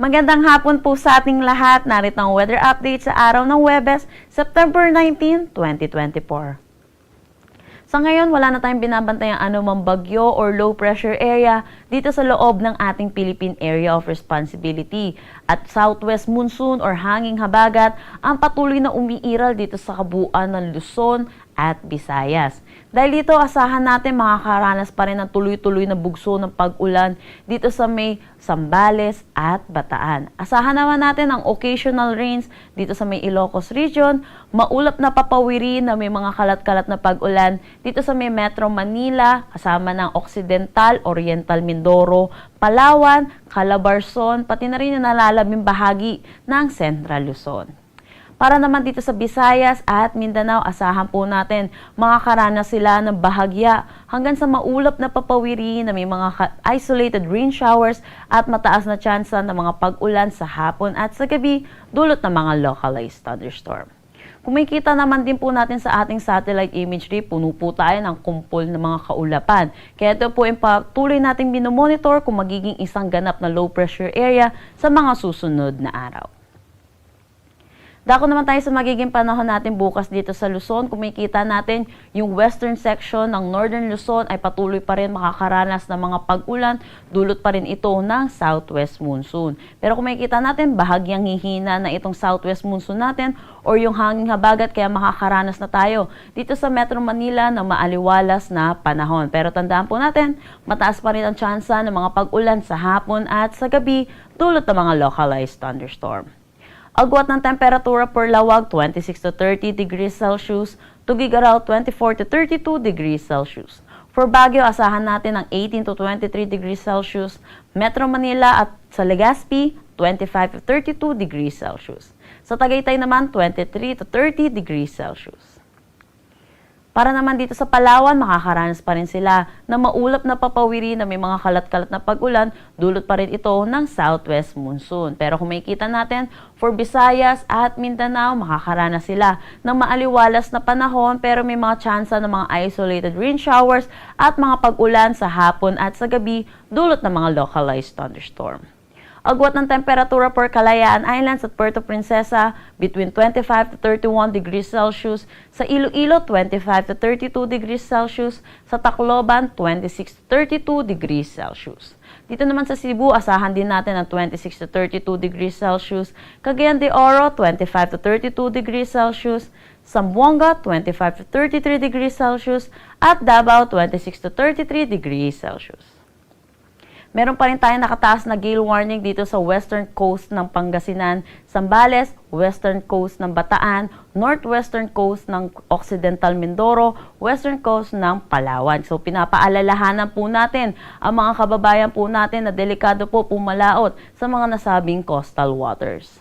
Magandang hapon po sa ating lahat. Narito ang weather update sa araw ng Huwebes, September 19, 2024. Sa ngayon, wala na tayong binabantayang anumang bagyo or low pressure area dito sa loob ng ating Philippine Area of Responsibility. At southwest monsoon or hanging habagat ang patuloy na umiiral dito sa kabuuan ng Luzon at Visayas. Dahil dito, asahan natin makakaranas pa rin ng tuloy-tuloy na bugso ng pag-ulan dito sa may Zambales at Bataan. Asahan naman natin ang occasional rains dito sa may Ilocos Region, maulap na papawiri na may mga kalat-kalat na pag-ulan dito sa may Metro Manila, kasama ng Occidental, Oriental Mindoro, Palawan, Calabarzon, pati na rin yung nalalabing bahagi ng Central Luzon. Para naman dito sa Visayas at Mindanao, asahan po natin makakaranas sila ng bahagya hanggang sa maulap na papawiri na may mga isolated rain showers at mataas na tsansa ng mga pag-ulan sa hapon at sa gabi dulot ng mga localized thunderstorm. Kung makikita naman din po natin sa ating satellite imagery, puno po tayo ng kumpol ng mga kaulapan. Kaya ito po yung patuloy nating binomonitor kung magiging isang ganap na low pressure area sa mga susunod na araw. Dako naman tayo sa magiging panahon natin bukas dito sa Luzon. Kung makikita natin, yung western section ng northern Luzon ay patuloy pa rin makakaranas ng mga pag-ulan. Dulot pa rin ito ng southwest monsoon. Pero kung makikita natin, bahagyang hihina na itong southwest monsoon natin or yung hanging habagat kaya makakaranas na tayo dito sa Metro Manila ng maaliwalas na panahon. Pero tandaan po natin, mataas pa rin ang tsansa ng mga pag-ulan sa hapon at sa gabi dulot ng mga localized thunderstorm. Agwat ng temperatura per lawag 26 to 30 degrees Celsius, Tuguegarao 24 to 32 degrees Celsius. For Baguio, asahan natin ang 18 to 23 degrees Celsius, Metro Manila at sa Legazpi 25 to 32 degrees Celsius. Sa Tagaytay naman 23 to 30 degrees Celsius. Para naman dito sa Palawan, makakaranas pa rin sila na maulap na papawiri na may mga kalat-kalat na pag-ulan, dulot pa rin ito ng southwest monsoon. Pero kung makikita natin, for Visayas at Mindanao, makakaranas sila ng maaliwalas na panahon pero may mga tsansa ng mga isolated rain showers at mga pag-ulan sa hapon at sa gabi, dulot ng mga localized thunderstorm. Agwat ng temperatura for Kalayaan Islands at Puerto Princesa between 25 to 31 degrees Celsius, sa Iloilo 25 to 32 degrees Celsius, sa Tacloban 26 to 32 degrees Celsius. Dito naman sa Cebu, asahan din natin ang 26 to 32 degrees Celsius, Cagayan de Oro 25 to 32 degrees Celsius, Zamboanga 25 to 33 degrees Celsius, at Davao 26 to 33 degrees Celsius. Meron pa rin tayong nakataas na gale warning dito sa western coast ng Pangasinan, Zambales, western coast ng Bataan, northwestern coast ng Occidental Mindoro, western coast ng Palawan. So pinapaalalahanan po natin ang mga kababayan po natin na delikado po pumalaot sa mga nasabing coastal waters.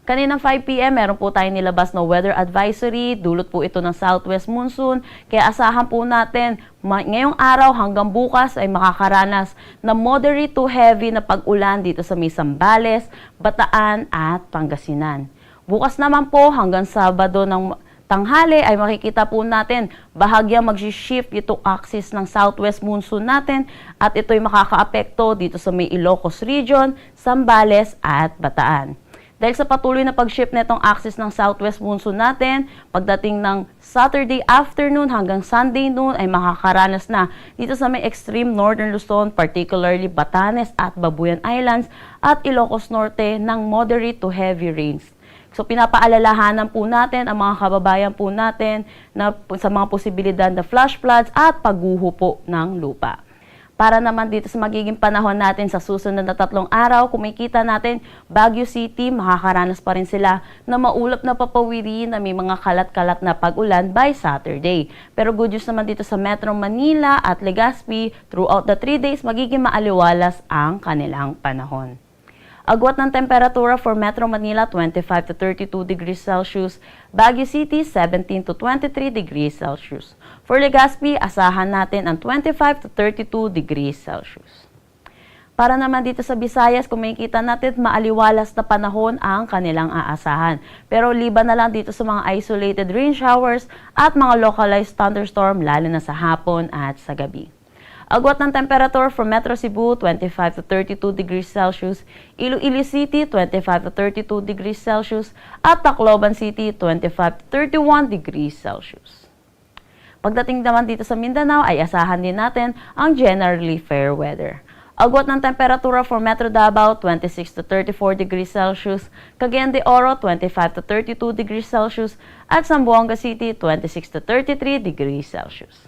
Kaninang 5 p.m. meron po tayong nilabas na weather advisory. Dulot po ito ng southwest monsoon. Kaya asahan po natin ngayong araw hanggang bukas ay makakaranas na moderate to heavy na pag-ulan dito sa may Zambales, Bataan at Pangasinan. Bukas naman po hanggang Sabado ng tanghali ay makikita po natin bahagyang mag-shift itong axis ng southwest monsoon natin at ito'y makakaapekto dito sa may Ilocos Region, Zambales at Bataan. Dahil sa patuloy na pag-shift netong axis ng southwest monsoon natin, pagdating ng Saturday afternoon hanggang Sunday noon ay makakaranas na dito sa may extreme northern Luzon, particularly Batanes at Babuyan Islands at Ilocos Norte ng moderate to heavy rains. So pinapaalalahanan po natin ang mga kababayan po natin na sa mga posibilidad na flash floods at pagguho po ng lupa. Para naman dito sa magiging panahon natin sa susunod na 3 araw, kung makikita natin, Baguio City, makakaranas pa rin sila na maulap na papawiri na may mga kalat-kalat na pag-ulan by Saturday. Pero good news naman dito sa Metro Manila at Legazpi, throughout the 3 days, magiging maaliwalas ang kanilang panahon. Agwat ng temperatura for Metro Manila 25 to 32 degrees Celsius, Baguio City 17 to 23 degrees Celsius. For Legazpi, asahan natin ang 25 to 32 degrees Celsius. Para naman dito sa Visayas, kung makikita natin, maaliwalas na panahon ang kanilang aasahan. Pero liban na lang dito sa mga isolated rain showers at mga localized thunderstorm lalo na sa hapon at sa gabi. Agwat ng temperature for Metro Cebu, 25 to 32 degrees Celsius, Iloilo City, 25 to 32 degrees Celsius, at Tacloban City, 25 to 31 degrees Celsius. Pagdating naman dito sa Mindanao ay asahan din natin ang generally fair weather. Agwat ng temperatura for Metro Davao, 26 to 34 degrees Celsius, Cagayan de Oro, 25 to 32 degrees Celsius, at Zamboanga City, 26 to 33 degrees Celsius.